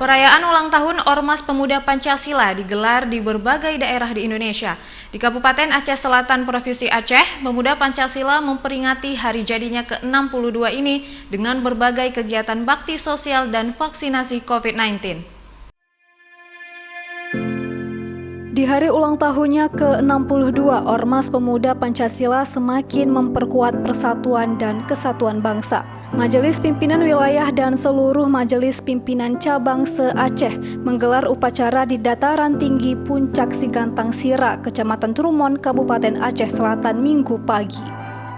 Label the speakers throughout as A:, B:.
A: Perayaan ulang tahun Ormas Pemuda Pancasila digelar di berbagai daerah di Indonesia. Di Kabupaten Aceh Selatan, Provinsi Aceh, Pemuda Pancasila memperingati hari jadinya ke-62 ini dengan berbagai kegiatan bakti sosial dan vaksinasi COVID-19.
B: Di hari ulang tahunnya ke-62, Ormas Pemuda Pancasila semakin memperkuat persatuan dan kesatuan bangsa. Majelis Pimpinan Wilayah dan seluruh Majelis Pimpinan Cabang se-Aceh menggelar upacara di dataran tinggi Puncak Sigantang Sira, Kecamatan Trumon, Kabupaten Aceh Selatan, Minggu pagi.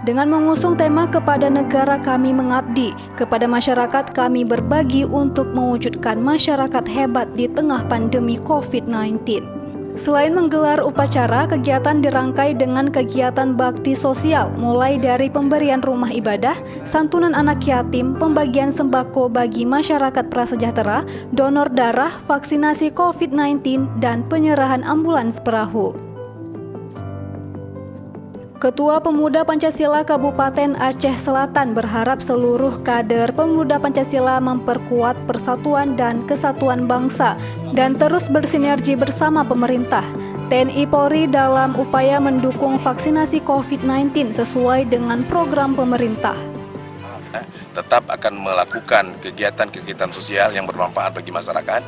B: Dengan mengusung tema "Kepada Negara Kami Mengabdi, kepada Masyarakat Kami Berbagi untuk mewujudkan masyarakat hebat di tengah pandemi COVID-19. Selain menggelar upacara, kegiatan dirangkai dengan kegiatan bakti sosial, mulai dari pemberian rumah ibadah, santunan anak yatim, pembagian sembako bagi masyarakat prasejahtera, donor darah, vaksinasi COVID-19, dan penyerahan ambulans perahu. Ketua Pemuda Pancasila Kabupaten Aceh Selatan berharap seluruh kader Pemuda Pancasila memperkuat persatuan dan kesatuan bangsa dan terus bersinergi bersama pemerintah, TNI Polri dalam upaya mendukung vaksinasi COVID-19 sesuai dengan program pemerintah.
C: Tetap akan melakukan kegiatan-kegiatan sosial yang bermanfaat bagi masyarakat.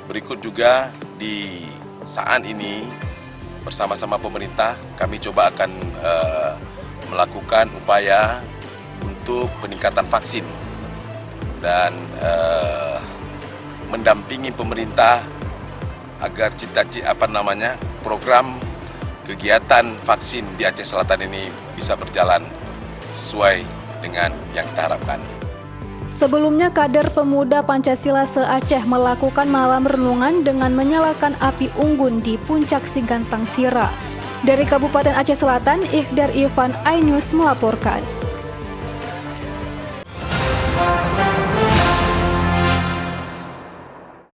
C: Berikut juga di saat ini bersama-sama pemerintah, kami coba akan melakukan upaya untuk peningkatan vaksin dan mendampingi pemerintah agar program kegiatan vaksin di Aceh Selatan ini bisa berjalan sesuai dengan yang kita harapkan.
B: Sebelumnya, kader Pemuda Pancasila se-Aceh melakukan malam renungan dengan menyalakan api unggun di Puncak Sigantang Sira. Dari Kabupaten Aceh Selatan, Ikhder Irfan, iNews melaporkan.